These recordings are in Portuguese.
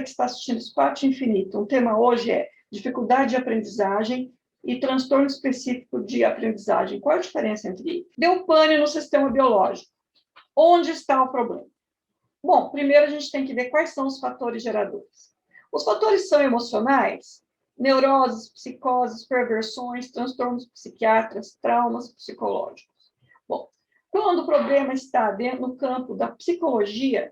que está assistindo Spot Infinito. O tema hoje é dificuldade de aprendizagem e transtorno específico de aprendizagem. Qual a diferença entre eles? Deu pane no sistema biológico. Onde está o problema? Bom, primeiro a gente tem que ver quais são os fatores geradores. Os fatores são emocionais, neuroses, psicoses, perversões, transtornos psiquiátricos, traumas psicológicos. Bom, quando o problema está dentro no campo da psicologia,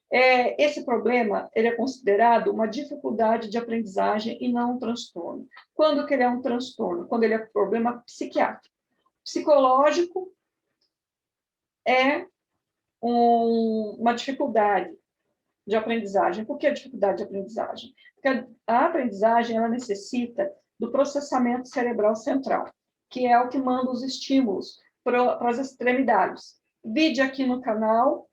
esse problema ele é considerado uma dificuldade de aprendizagem e não um transtorno. Quando que ele é um transtorno? Quando ele é um problema psiquiátrico. Psicológico é uma dificuldade de aprendizagem. Por que a dificuldade de aprendizagem? Porque a aprendizagem ela necessita do processamento cerebral central, que é o que manda os estímulos para as extremidades. Vídeo aqui no canal,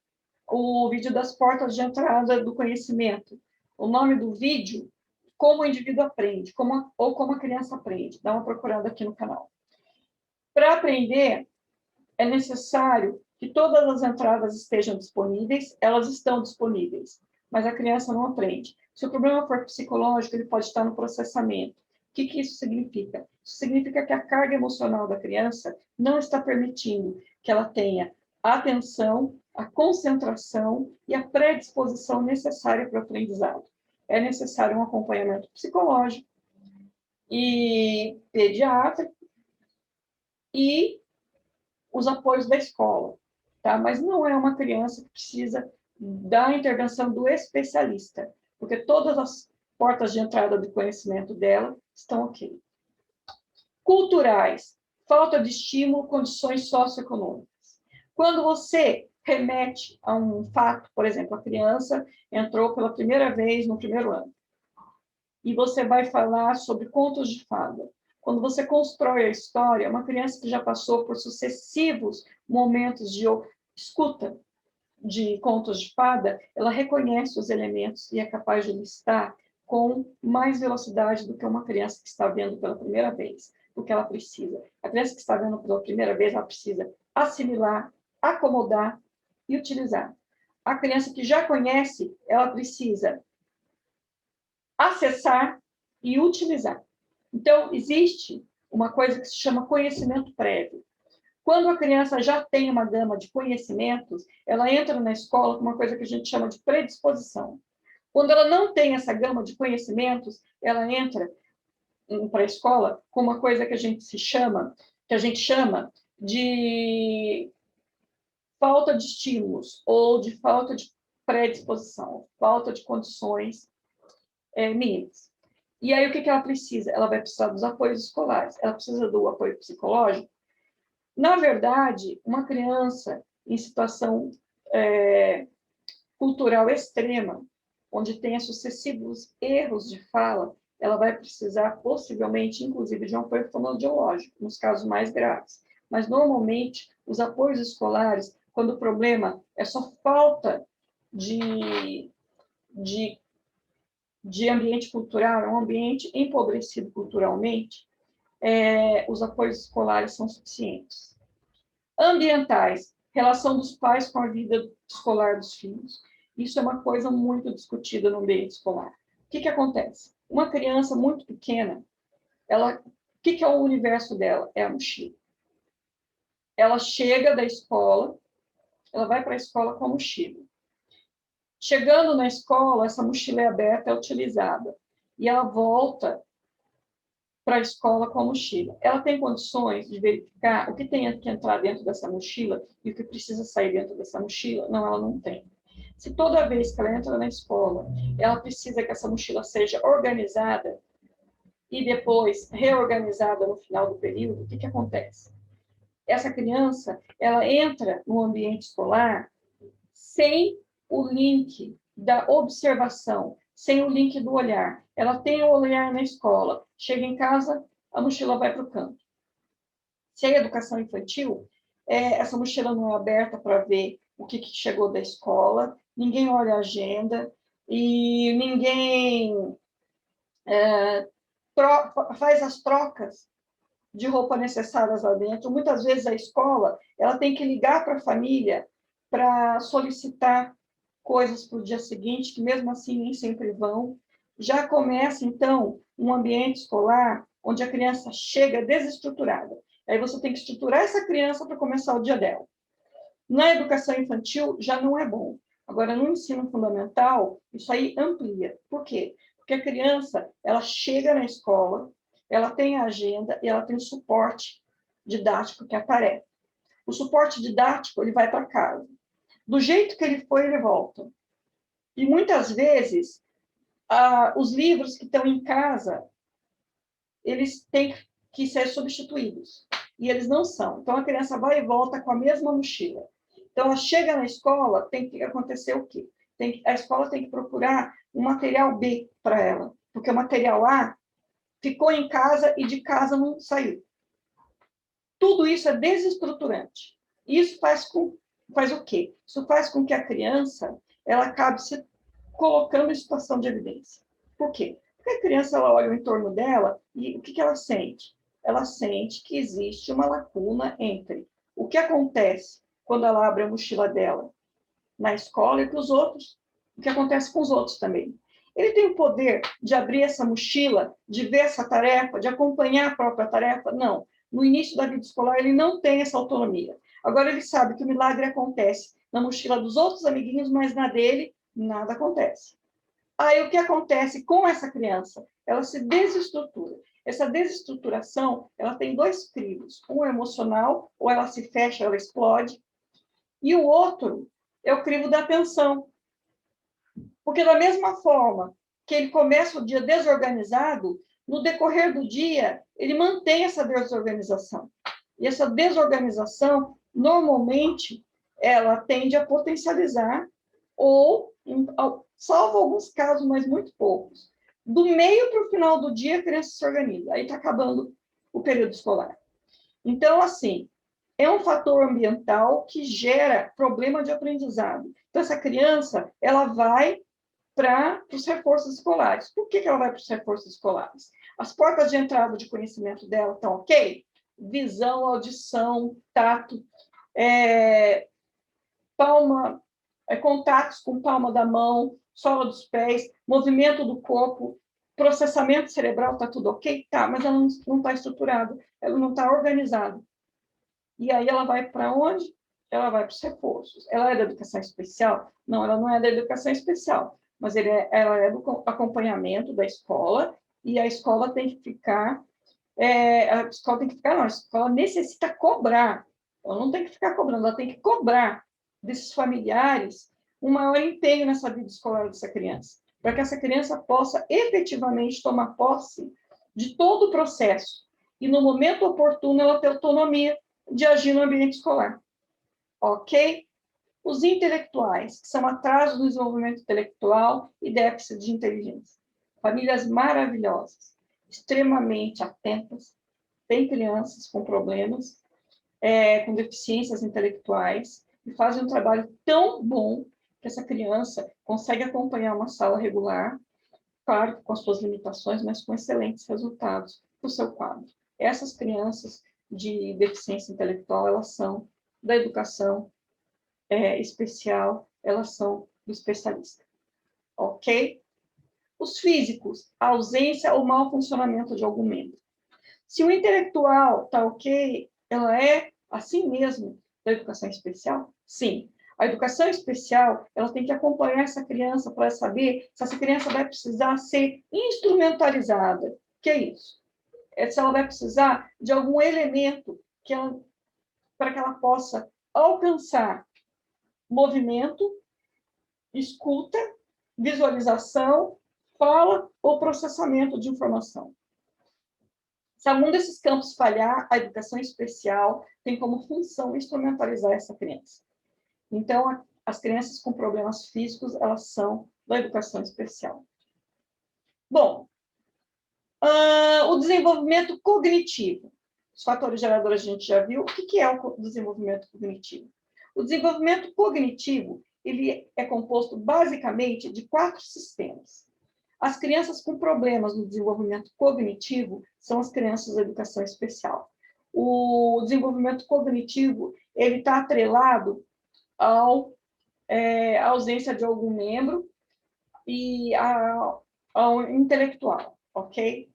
o vídeo das portas de entrada do conhecimento. O nome do vídeo, como o indivíduo aprende, ou como a criança aprende. Dá uma procurada aqui no canal. Para aprender, é necessário que todas as entradas estejam disponíveis, elas estão disponíveis, mas a criança não aprende. Se o problema for psicológico, ele pode estar no processamento. O que isso significa? Isso significa que a carga emocional da criança não está permitindo que ela tenha a atenção, a concentração e a predisposição necessária para o aprendizado. É necessário um acompanhamento psicológico e pediátrico e os apoios da escola, tá? Mas não é uma criança que precisa da intervenção do especialista, porque todas as portas de entrada do conhecimento dela estão ok. Culturais, falta de estímulo, condições socioeconômicas. Quando você remete a um fato, por exemplo, a criança entrou pela primeira vez no primeiro ano, e você vai falar sobre contos de fada. Quando você constrói a história, uma criança que já passou por sucessivos momentos de escuta de contos de fada, ela reconhece os elementos e é capaz de listar com mais velocidade do que uma criança que está vendo pela primeira vez, porque ela precisa. A criança que está vendo pela primeira vez, ela precisa assimilar, acomodar e utilizar. A criança que já conhece, ela precisa acessar e utilizar. Então, existe uma coisa que se chama conhecimento prévio. Quando a criança já tem uma gama de conhecimentos, ela entra na escola com uma coisa que a gente chama de predisposição. Quando ela não tem essa gama de conhecimentos, ela entra para a escola com uma coisa que a gente chama de falta de estímulos ou de falta de predisposição, falta de condições mínimas. E aí, o que ela precisa? Ela vai precisar dos apoios escolares, ela precisa do apoio psicológico. Na verdade, uma criança em situação cultural extrema, onde tenha sucessivos erros de fala, ela vai precisar, possivelmente, inclusive, de um apoio fonoaudiológico, nos casos mais graves. Mas, normalmente, os apoios escolares, quando o problema é só falta de ambiente cultural, é um ambiente empobrecido culturalmente, os apoios escolares são suficientes. Ambientais, relação dos pais com a vida escolar dos filhos. Isso é uma coisa muito discutida no ambiente escolar. O que acontece? Uma criança muito pequena, o que é o universo dela? É a mochila. Ela chega da escola, ela vai para a escola com a mochila. Chegando na escola, essa mochila é aberta, é utilizada. E ela volta para a escola com a mochila. Ela tem condições de verificar o que tem que entrar dentro dessa mochila e o que precisa sair dentro dessa mochila? Não, ela não tem. Se toda vez que ela entra na escola, ela precisa que essa mochila seja organizada e depois reorganizada no final do período, o que acontece? Essa criança, ela entra no ambiente escolar sem o link da observação, sem o link do olhar. Ela tem o olhar na escola, chega em casa, a mochila vai para o canto. Se é educação infantil, essa mochila não é aberta para ver o que chegou da escola, ninguém olha a agenda e ninguém faz as trocas de roupa necessárias lá dentro. Muitas vezes a escola ela tem que ligar para a família para solicitar coisas para o dia seguinte, que mesmo assim nem sempre vão. Já começa, então, um ambiente escolar onde a criança chega desestruturada. Aí você tem que estruturar essa criança para começar o dia dela. Na educação infantil, já não é bom. Agora, no ensino fundamental, isso aí amplia. Por quê? Porque a criança, ela chega na escola, ela tem a agenda e ela tem o suporte didático, que é a tarefa. O suporte didático, ele vai para casa. Do jeito que ele foi, ele volta. E muitas vezes, os livros que estão em casa, eles têm que ser substituídos. E eles não são. Então, a criança vai e volta com a mesma mochila. Então, ela chega na escola, tem que acontecer o quê? A escola tem que procurar um material B para ela, porque o material A ficou em casa e de casa não saiu. Tudo isso é desestruturante. Isso faz o quê? Isso faz com que a criança ela acabe se colocando em situação de evidência. Por quê? Porque a criança ela olha o entorno dela e o que ela sente? Ela sente que existe uma lacuna entre o que acontece quando ela abre a mochila dela na escola e o que acontece com os outros também. Ele tem o poder de abrir essa mochila, de ver essa tarefa, de acompanhar a própria tarefa? Não. No início da vida escolar, ele não tem essa autonomia. Agora, ele sabe que o milagre acontece na mochila dos outros amiguinhos, mas na dele, nada acontece. Aí, o que acontece com essa criança? Ela se desestrutura. Essa desestruturação, ela tem dois crivos. Um é emocional, ou ela se fecha, ela explode. E o outro é o crivo da atenção. Porque da mesma forma que ele começa o dia desorganizado, no decorrer do dia, ele mantém essa desorganização. E essa desorganização, normalmente, ela tende a potencializar ou, salvo alguns casos, mas muito poucos, do meio para o final do dia, a criança se organiza. Aí está acabando o período escolar. Então, assim, é um fator ambiental que gera problema de aprendizado. Então, essa criança, ela vai para os reforços escolares. Por que ela vai para os reforços escolares? As portas de entrada de conhecimento dela estão ok? Visão, audição, tato, contatos com palma da mão, sola dos pés, movimento do corpo, processamento cerebral, está tudo ok? Tá, mas ela não está estruturada, ela não está organizada. E aí ela vai para onde? Ela vai para os reforços. Ela é da educação especial? Não, ela não é da educação especial, mas ela é do acompanhamento da escola, e a escola tem que ficar, não, a escola necessita cobrar, ela não tem que ficar cobrando, ela tem que cobrar desses familiares um maior empenho nessa vida escolar dessa criança, para que essa criança possa efetivamente tomar posse de todo o processo, e no momento oportuno ela ter autonomia de agir no ambiente escolar. Ok? Os intelectuais, que são atrasos no desenvolvimento intelectual e déficit de inteligência. Famílias maravilhosas, extremamente atentas, têm crianças com problemas, com deficiências intelectuais, e fazem um trabalho tão bom que essa criança consegue acompanhar uma sala regular, claro, com as suas limitações, mas com excelentes resultados para o seu quadro. Essas crianças de deficiência intelectual, elas são da educação especial, elas são do especialista. Ok? Os físicos, a ausência ou mau funcionamento de algum membro. Se o intelectual está ok, ela é assim mesmo da educação especial? Sim. A educação especial, ela tem que acompanhar essa criança para saber se essa criança vai precisar ser instrumentalizada. O que é isso? Se ela vai precisar de algum elemento para que ela possa alcançar movimento, escuta, visualização, fala ou processamento de informação. Se algum desses campos falhar, a educação especial tem como função instrumentalizar essa criança. Então, as crianças com problemas físicos, elas são da educação especial. Bom, o desenvolvimento cognitivo. Os fatores geradores a gente já viu. O que é o desenvolvimento cognitivo? O desenvolvimento cognitivo ele é composto basicamente de 4 sistemas. As crianças com problemas no desenvolvimento cognitivo são as crianças da educação especial. O desenvolvimento cognitivo ele está atrelado ao a ausência de algum membro e ao intelectual, ok?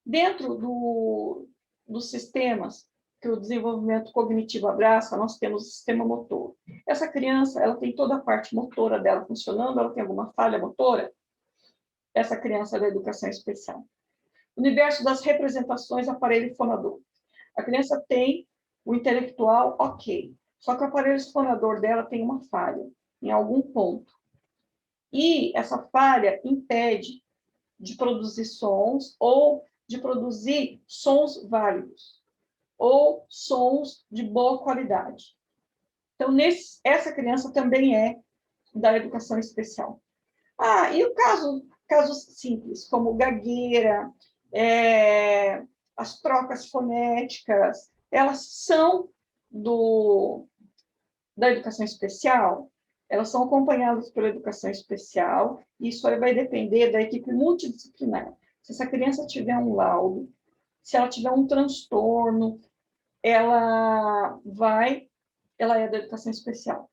Dentro dos sistemas que o desenvolvimento cognitivo abraça, nós temos o sistema motor. Essa criança, ela tem toda a parte motora dela funcionando, ela tem alguma falha motora? Essa criança é da educação especial. Universo das representações, aparelho fonador. A criança tem o intelectual, ok. Só que o aparelho fonador dela tem uma falha, em algum ponto. E essa falha impede de produzir sons ou de produzir sons válidos ou sons de boa qualidade. Então, essa criança também é da educação especial. E o casos simples, como gagueira, as trocas fonéticas, elas são da educação especial, elas são acompanhadas pela educação especial, e isso aí vai depender da equipe multidisciplinar. Se essa criança tiver um laudo, se ela tiver um transtorno, ela é da educação especial.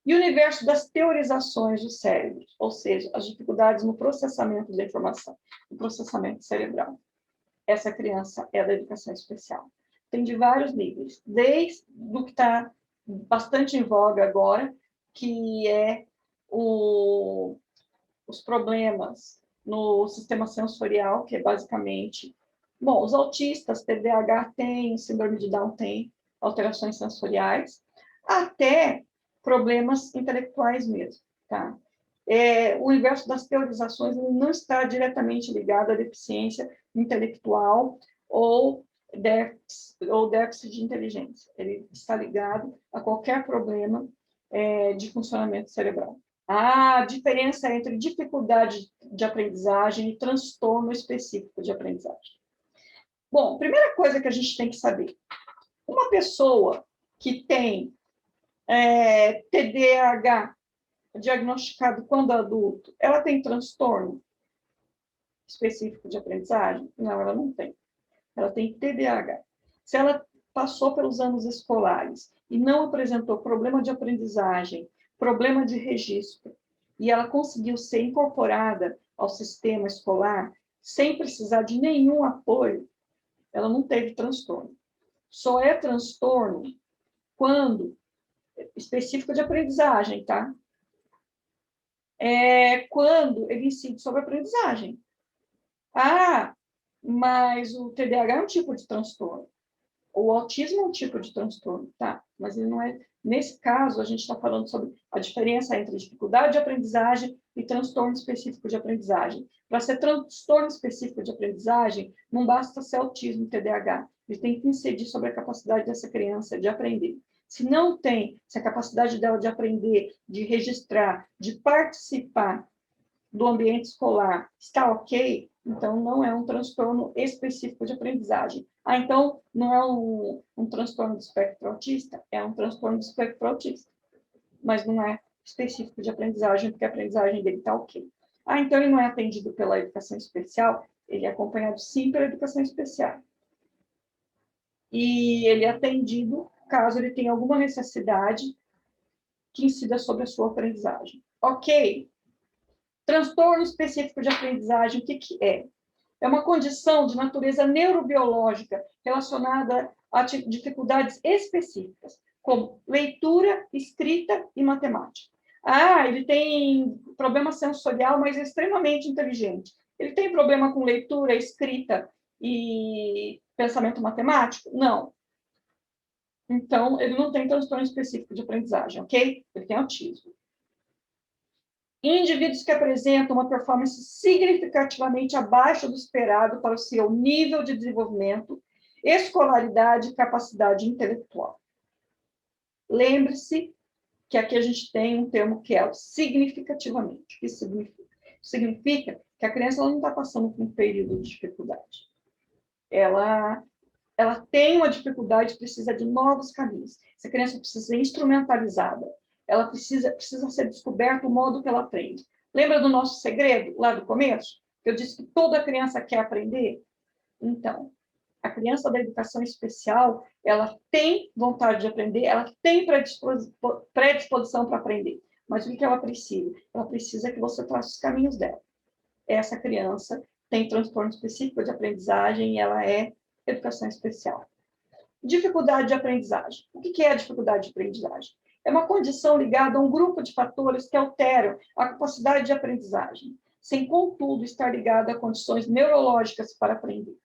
E o universo das teorizações do cérebro, ou seja, as dificuldades no processamento da informação, no processamento cerebral. Essa criança é da educação especial. Tem de vários níveis, desde o que está bastante em voga agora, que é os problemas no sistema sensorial, que é basicamente... Bom, os autistas, TDAH têm, síndrome de Down tem, alterações sensoriais, até problemas intelectuais mesmo, tá? O universo das teorizações não está diretamente ligado à deficiência intelectual ou déficit de inteligência. Ele está ligado a qualquer problema de funcionamento cerebral. A diferença entre dificuldade de aprendizagem e transtorno específico de aprendizagem. Bom, primeira coisa que a gente tem que saber, uma pessoa que tem TDAH diagnosticado quando adulto, ela tem transtorno específico de aprendizagem? Não, ela não tem. Ela tem TDAH. Se ela passou pelos anos escolares e não apresentou problema de aprendizagem, problema de registro, e ela conseguiu ser incorporada ao sistema escolar sem precisar de nenhum apoio, ela não teve transtorno. Só é transtorno quando, específico de aprendizagem, tá? Quando ele incide sobre a aprendizagem. Mas o TDAH é um tipo de transtorno. O autismo é um tipo de transtorno, tá? Mas ele não é... Nesse caso, a gente está falando sobre a diferença entre dificuldade de aprendizagem e transtorno específico de aprendizagem. Para ser transtorno específico de aprendizagem, não basta ser autismo, TDAH. Ele tem que incidir sobre a capacidade dessa criança de aprender. Se não tem, se a capacidade dela de aprender, de registrar, de participar do ambiente escolar está ok, então não é um transtorno específico de aprendizagem. Então não é um transtorno do espectro autista, é um transtorno do espectro autista, mas não é específico de aprendizagem, porque a aprendizagem dele está ok. Então ele não é atendido pela educação especial, ele é acompanhado sim pela educação especial. E ele é atendido caso ele tenha alguma necessidade que incida sobre a sua aprendizagem. Ok? Transtorno específico de aprendizagem, o que é? É uma condição de natureza neurobiológica relacionada a dificuldades específicas, como leitura, escrita e matemática. Ele tem problema sensorial, mas é extremamente inteligente. Ele tem problema com leitura, escrita e pensamento matemático? Não. Então, ele não tem transtorno específico de aprendizagem, ok? Ele tem autismo. Indivíduos que apresentam uma performance significativamente abaixo do esperado para o seu nível de desenvolvimento, escolaridade e capacidade intelectual. Lembre-se que aqui a gente tem um termo que é o significativamente. O que significa? Significa que a criança não está passando por um período de dificuldade. Ela tem uma dificuldade, precisa de novos caminhos. Essa criança precisa ser instrumentalizada. Ela precisa ser descoberto o modo que ela aprende. Lembra do nosso segredo, lá do começo? Eu disse que toda criança quer aprender? Então, A criança da educação especial, ela tem vontade de aprender, ela tem predisposição para aprender. Mas o que ela precisa? Ela precisa que você trace os caminhos dela. Essa criança tem transtorno específico de aprendizagem e ela é educação especial. Dificuldade de aprendizagem. O que é a dificuldade de aprendizagem? É uma condição ligada a um grupo de fatores que alteram a capacidade de aprendizagem, sem, contudo, estar ligada a condições neurológicas para aprender.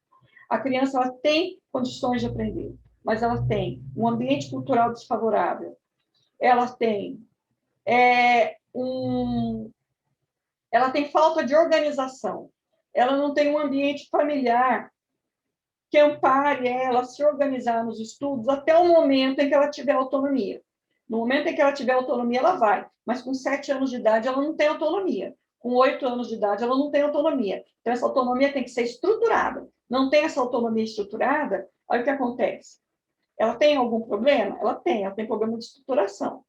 A criança ela tem condições de aprender, mas ela tem um ambiente cultural desfavorável, ela tem ela tem falta de organização, ela não tem um ambiente familiar que ampare ela a se organizar nos estudos até o momento em que ela tiver autonomia. No momento em que ela tiver autonomia, ela vai, mas com 7 anos de idade ela não tem autonomia. Com 8 anos de idade, ela não tem autonomia. Então, essa autonomia tem que ser estruturada. Não tem essa autonomia estruturada, aí o que acontece? Ela tem algum problema? Ela tem problema de estruturação.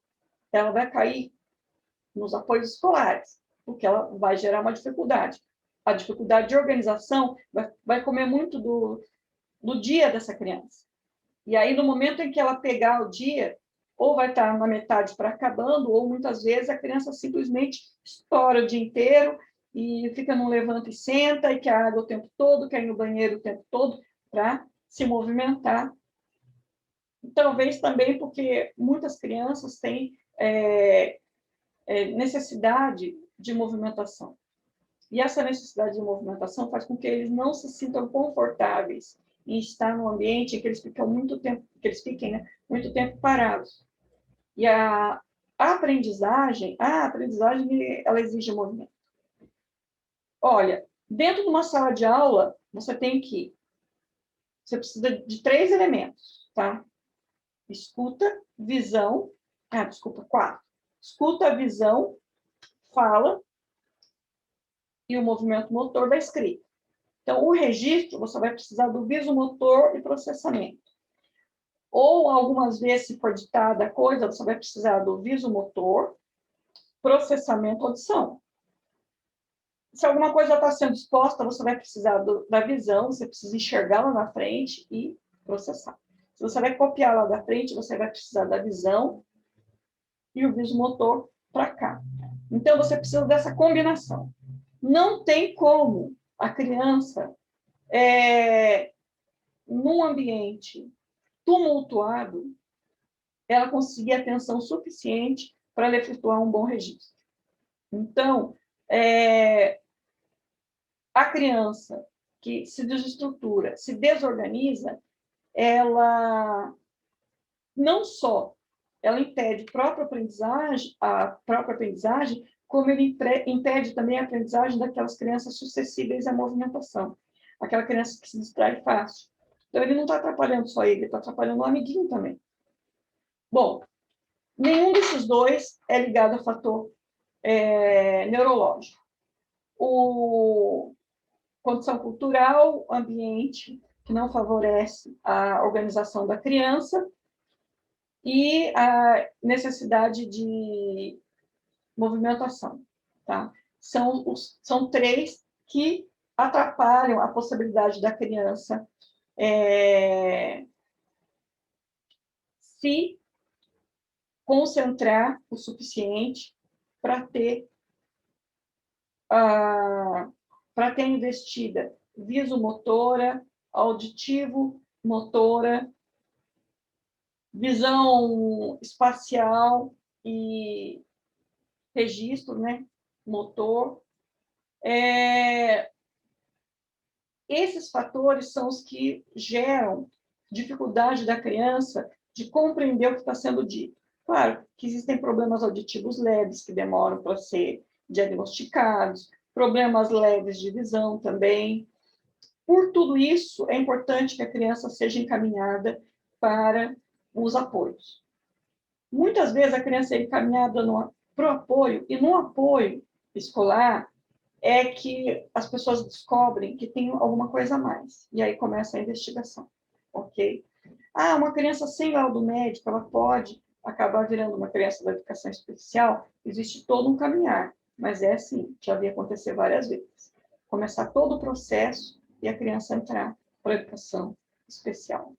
Ela vai cair nos apoios escolares, porque ela vai gerar uma dificuldade. A dificuldade de organização vai comer muito do dia dessa criança. E aí, no momento em que ela pegar o dia, ou vai estar na metade para acabando, ou muitas vezes a criança simplesmente estoura o dia inteiro e fica num levanta e senta, e quer água o tempo todo, quer ir no banheiro o tempo todo para se movimentar. Talvez também porque muitas crianças têm necessidade de movimentação. E essa necessidade de movimentação faz com que eles não se sintam confortáveis em estar num ambiente em que eles ficam muito tempo, que eles fiquem, muito tempo parados. E a aprendizagem ela exige movimento. Olha, dentro de uma sala de aula, você precisa de 3 elementos, tá? Escuta, visão, 4. Escuta, visão, fala e o movimento motor da escrita. Então, o registro, você vai precisar do visomotor e processamento. Ou, algumas vezes, se for ditada a coisa, você vai precisar do visomotor, processamento, audição. Se alguma coisa está sendo exposta, você vai precisar da visão, você precisa enxergar lá na frente e processar. Se você vai copiar lá da frente, você vai precisar da visão e o visomotor para cá. Então, você precisa dessa combinação. Não tem como a criança, num ambiente tumultuado, ela conseguir atenção suficiente para efetuar um bom registro. Então, a criança que se desestrutura, se desorganiza, ela não só ela impede a própria aprendizagem, como ele impede também a aprendizagem daquelas crianças suscetíveis à movimentação, aquela criança que se distrai fácil. Então, ele não está atrapalhando só ele está atrapalhando o amiguinho também. Bom, nenhum desses dois é ligado a fator neurológico. Condição cultural, ambiente, que não favorece a organização da criança, e a necessidade de movimentação. Tá? São 3 que atrapalham a possibilidade da criança se concentrar o suficiente para ter investida visomotora, auditivo, motora, visão espacial e registro, né, motor. Esses fatores são os que geram dificuldade da criança de compreender o que está sendo dito. Claro que existem problemas auditivos leves que demoram para ser diagnosticados, problemas leves de visão também. Por tudo isso, é importante que a criança seja encaminhada para os apoios. Muitas vezes a criança é encaminhada para o apoio, e no apoio escolar é que as pessoas descobrem que tem alguma coisa a mais, e aí começa a investigação, ok? Uma criança sem laudo médico, ela pode acabar virando uma criança da educação especial, existe todo um caminhar, mas é assim, já vi acontecer várias vezes. Começar todo o processo e a criança entrar para a educação especial,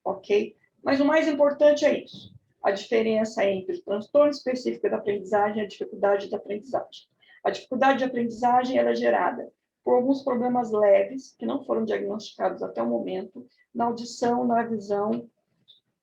ok? Mas o mais importante é isso, a diferença entre o transtorno específico da aprendizagem e a dificuldade da aprendizagem. A dificuldade de aprendizagem ela é gerada por alguns problemas leves, que não foram diagnosticados até o momento, na audição, na visão,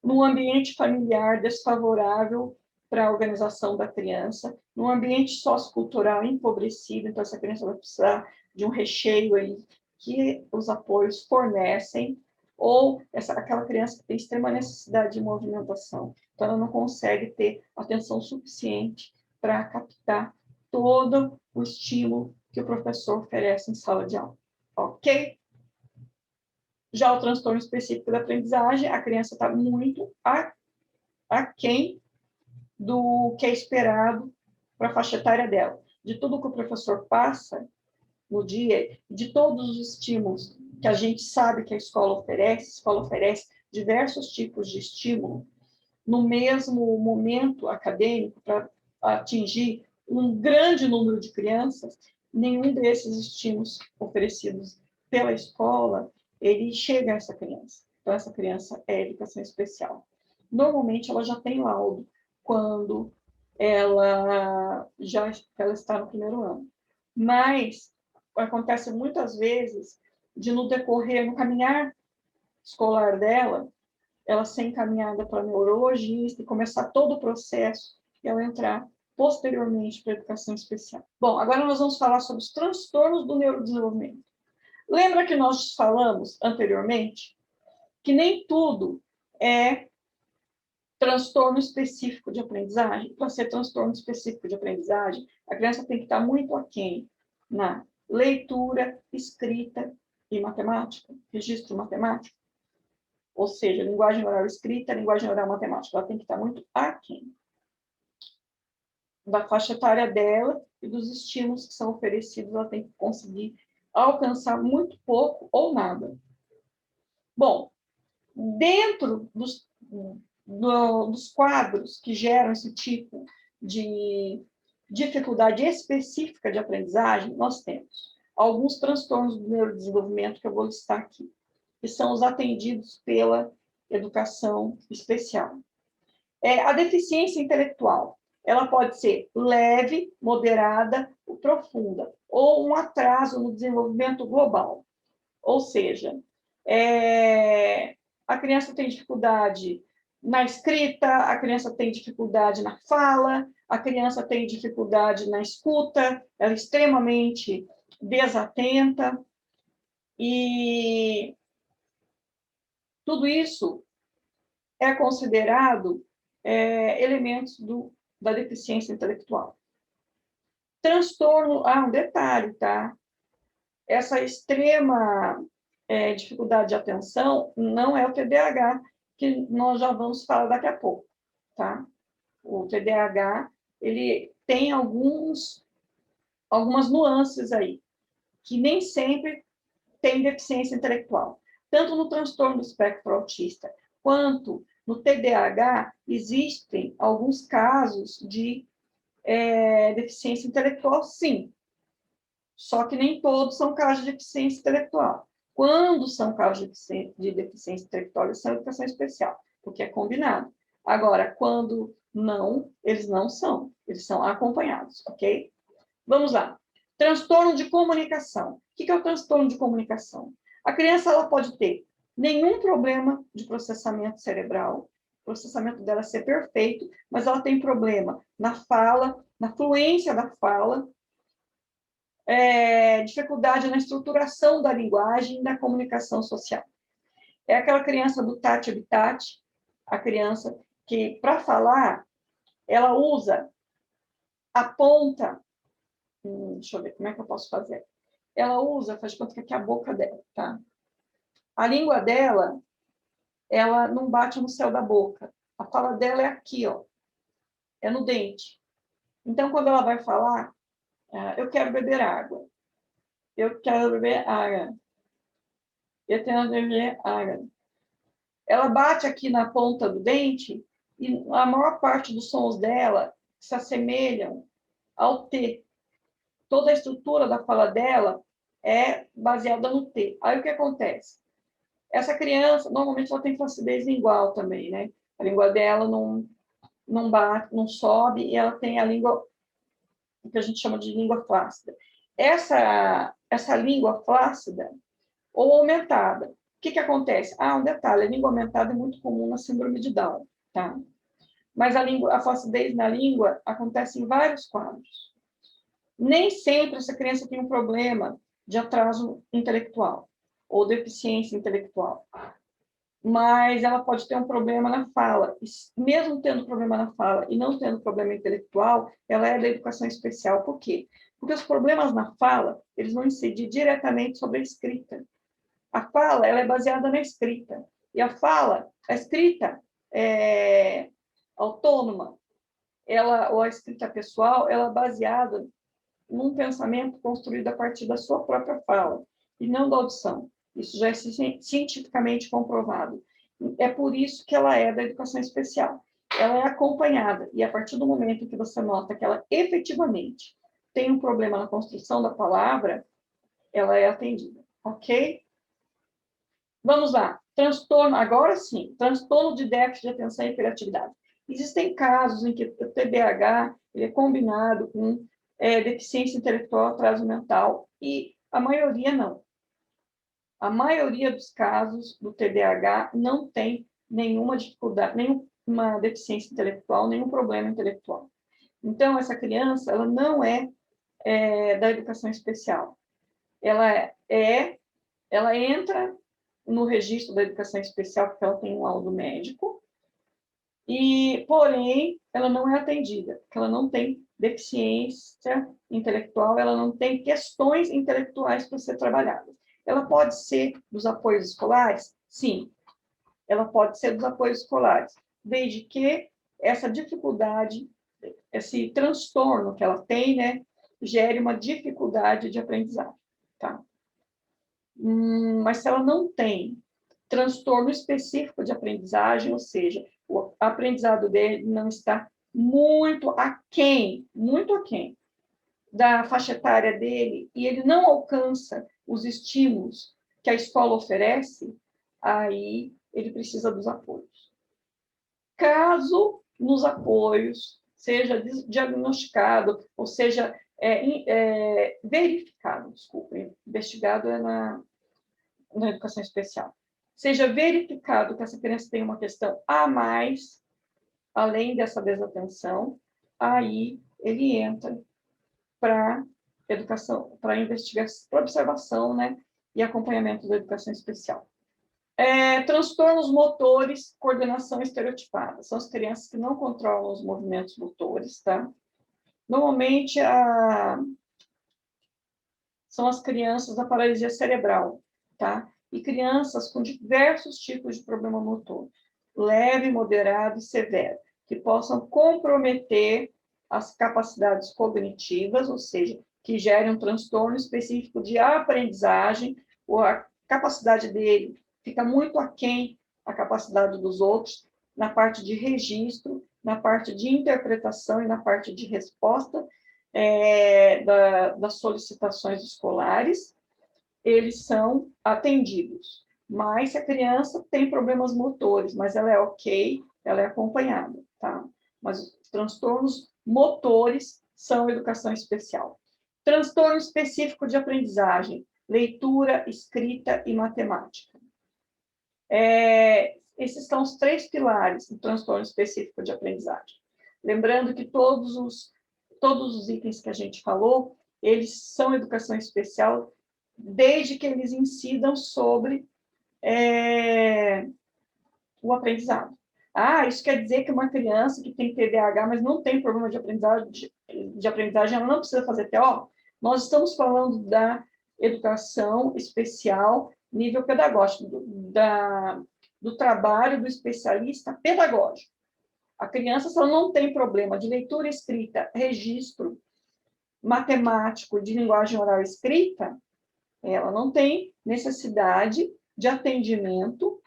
no ambiente familiar desfavorável para a organização da criança, num ambiente sociocultural empobrecido, então essa criança vai precisar de um recheio aí que os apoios fornecem, ou aquela criança que tem extrema necessidade de movimentação, então ela não consegue ter atenção suficiente para captar todo o estímulo que o professor oferece em sala de aula, ok? Já o transtorno específico da aprendizagem, a criança está muito aquém do que é esperado para a faixa etária dela. De tudo que o professor passa no dia, de todos os estímulos que a gente sabe que a escola oferece diversos tipos de estímulo no mesmo momento acadêmico para atingir um grande número de crianças, nenhum desses estímulos oferecidos pela escola, ele chega a essa criança. Então, essa criança é educação especial. Normalmente, ela já tem laudo quando ela está no primeiro ano. Mas acontece muitas vezes de, no decorrer, no caminhar escolar dela, ela ser encaminhada para neurologista e começar todo o processo e ela entrar posteriormente para a educação especial. Bom, agora nós vamos falar sobre os transtornos do neurodesenvolvimento. Lembra que nós falamos anteriormente que nem tudo é transtorno específico de aprendizagem? Para ser transtorno específico de aprendizagem, a criança tem que estar muito aquém na leitura, escrita e matemática, registro matemático. Ou seja, linguagem oral escrita, linguagem oral matemática. Ela tem que estar muito aquém da faixa etária dela e dos estímulos que são oferecidos, ela tem que conseguir alcançar muito pouco ou nada. Bom, dentro dos quadros que geram esse tipo de dificuldade específica de aprendizagem, nós temos alguns transtornos do neurodesenvolvimento que eu vou listar aqui, que são os atendidos pela educação especial. A deficiência intelectual, ela pode ser leve, moderada ou profunda, ou um atraso no desenvolvimento global. Ou seja, a criança tem dificuldade na escrita, a criança tem dificuldade na fala, a criança tem dificuldade na escuta, ela é extremamente desatenta, e tudo isso é considerado elementos da deficiência intelectual. Transtorno, um detalhe, tá? Essa extrema dificuldade de atenção não é o TDAH, que nós já vamos falar daqui a pouco, tá? O TDAH, ele tem algumas nuances aí, que nem sempre tem deficiência intelectual. Tanto no transtorno do espectro autista, quanto no TDAH, existem alguns casos de deficiência intelectual, sim. Só que nem todos são casos de deficiência intelectual. Quando são casos de deficiência intelectual, eles são educação especial, porque é combinado. Agora, quando não, eles não são. Eles são acompanhados, ok? Vamos lá. Transtorno de comunicação. O que é o transtorno de comunicação? A criança ela pode ter nenhum problema de processamento cerebral, o processamento dela ser perfeito, mas ela tem problema na fala, na fluência da fala, dificuldade na estruturação da linguagem e da comunicação social. É aquela criança do tati-habitat, a criança que, para falar, ela usa a ponta. Deixa eu ver como é que eu posso fazer. Ela usa, faz de conta que aqui é a boca dela, tá? A língua dela, ela não bate no céu da boca. A fala dela é aqui, ó. É no dente. Então, quando ela vai falar, eu quero beber água. Eu quero beber água. Eu quero beber água. Ela bate aqui na ponta do dente e a maior parte dos sons dela se assemelham ao T. Toda a estrutura da fala dela é baseada no T. Aí o que acontece? Essa criança, normalmente, ela tem flacidez lingual também, né? A língua dela não bate, não sobe, e ela tem a língua, que a gente chama de língua flácida. Essa língua flácida, ou aumentada, o que acontece? Um detalhe, a língua aumentada é muito comum na síndrome de Down, tá? Mas a flacidez na língua acontece em vários quadros. Nem sempre essa criança tem um problema de atraso intelectual ou deficiência intelectual, mas ela pode ter um problema na fala. E mesmo tendo problema na fala e não tendo problema intelectual, ela é da educação especial. Por quê? Porque os problemas na fala, eles vão incidir diretamente sobre a escrita. A fala, ela é baseada na escrita. E a escrita autônoma, ou a escrita pessoal, ela é baseada num pensamento construído a partir da sua própria fala, e não da audição. Isso já é cientificamente comprovado. É por isso que ela é da educação especial. Ela é acompanhada, e a partir do momento em que você nota que ela efetivamente tem um problema na construção da palavra, ela é atendida, ok? Vamos lá. Transtorno, agora sim, transtorno de déficit de atenção e hiperatividade. Existem casos em que o TDAH ele é combinado com deficiência intelectual, atraso mental, e a maioria não. A maioria dos casos do TDAH não tem nenhuma dificuldade, nenhuma deficiência intelectual, nenhum problema intelectual. Então, essa criança, ela não é da educação especial. Ela entra no registro da educação especial, porque ela tem um laudo médico, porém, ela não é atendida, porque ela não tem deficiência intelectual, ela não tem questões intelectuais para ser trabalhadas. Ela pode ser dos apoios escolares? Sim, ela pode ser dos apoios escolares, desde que essa dificuldade, esse transtorno que ela tem, né, gere uma dificuldade de aprendizagem, tá? Mas se ela não tem transtorno específico de aprendizagem, ou seja, o aprendizado dele não está muito aquém da faixa etária dele, e ele não alcança os estímulos que a escola oferece, aí ele precisa dos apoios. Caso nos apoios seja diagnosticado, ou seja, verificado, desculpa, investigado é na educação especial, seja verificado que essa criança tem uma questão a mais, além dessa desatenção, aí ele entra para educação, para investigação, para observação, né, e acompanhamento da educação especial. Transtornos motores, coordenação estereotipada. São as crianças que não controlam os movimentos motores, tá? Normalmente, são as crianças da paralisia cerebral, tá? E crianças com diversos tipos de problema motor, leve, moderado e severo, que possam comprometer as capacidades cognitivas, ou seja, que gerem um transtorno específico de aprendizagem, ou a capacidade dele fica muito aquém a capacidade dos outros, na parte de registro, na parte de interpretação e na parte de resposta das solicitações escolares, eles são atendidos. Mas se a criança tem problemas motores, mas ela é ok, ela é acompanhada, tá? Mas os transtornos motores são educação especial. Transtorno específico de aprendizagem, leitura, escrita e matemática. Esses são os 3 pilares do transtorno específico de aprendizagem. Lembrando que todos os itens que a gente falou, eles são educação especial, desde que eles incidam sobre o aprendizado. Isso quer dizer que uma criança que tem TDAH, mas não tem problema de aprendizagem, ela não precisa fazer TO? Nós estamos falando da educação especial nível pedagógico, do trabalho do especialista pedagógico. A criança, se ela não tem problema de leitura, escrita, registro matemático, de linguagem oral escrita, ela não tem necessidade de atendimento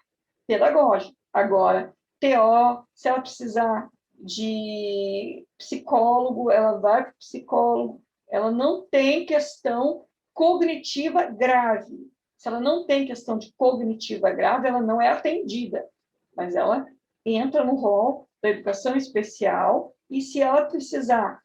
pedagógico. Agora, TO, se ela precisar de psicólogo, ela vai para o psicólogo. Ela não tem questão cognitiva grave. Se ela não tem questão de cognitiva grave, ela não é atendida, mas ela entra no rol da educação especial, e se ela precisar,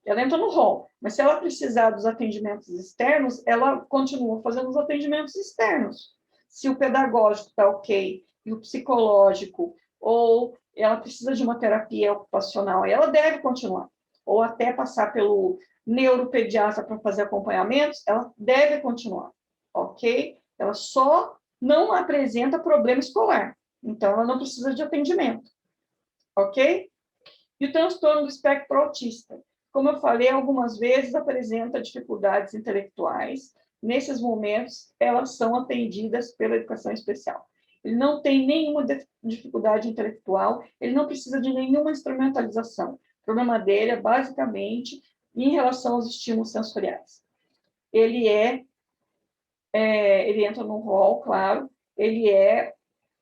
ela entra no rol, mas se ela precisar dos atendimentos externos, ela continua fazendo os atendimentos externos. Se o pedagógico está ok, e o psicológico, ou ela precisa de uma terapia ocupacional, ela deve continuar. Ou até passar pelo neuropediatra para fazer acompanhamentos, ela deve continuar, ok? Ela só não apresenta problema escolar, então ela não precisa de atendimento, ok? E o transtorno do espectro autista, como eu falei, algumas vezes apresenta dificuldades intelectuais. Nesses momentos, elas são atendidas pela educação especial. Ele não tem nenhuma dificuldade intelectual, ele não precisa de nenhuma instrumentalização. O problema dele é basicamente em relação aos estímulos sensoriais. Ele entra no rol, claro, ele é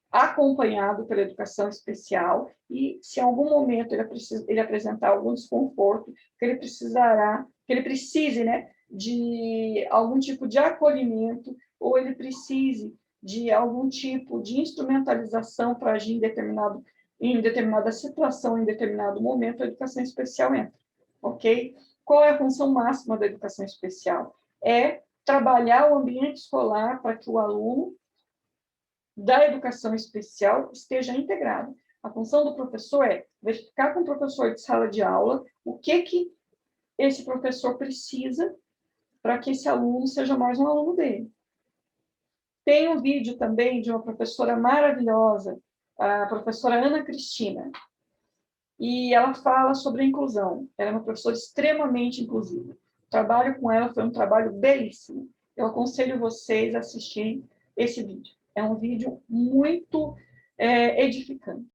acompanhado pela educação especial, e se em algum momento ele apresentar algum desconforto, que ele precise, né, de algum tipo de acolhimento, ou ele precise de algum tipo de instrumentalização para agir em determinada situação, em determinado momento, a educação especial entra, ok? Qual é a função máxima da educação especial? É trabalhar o ambiente escolar para que o aluno da educação especial esteja integrado. A função do professor é verificar com o professor de sala de aula o que esse professor precisa para que esse aluno seja mais um aluno dele. Tem um vídeo também de uma professora maravilhosa, a professora Ana Cristina, e ela fala sobre a inclusão. Ela é uma professora extremamente inclusiva. O trabalho com ela foi um trabalho belíssimo. Eu aconselho vocês a assistirem esse vídeo. É um vídeo muito edificante.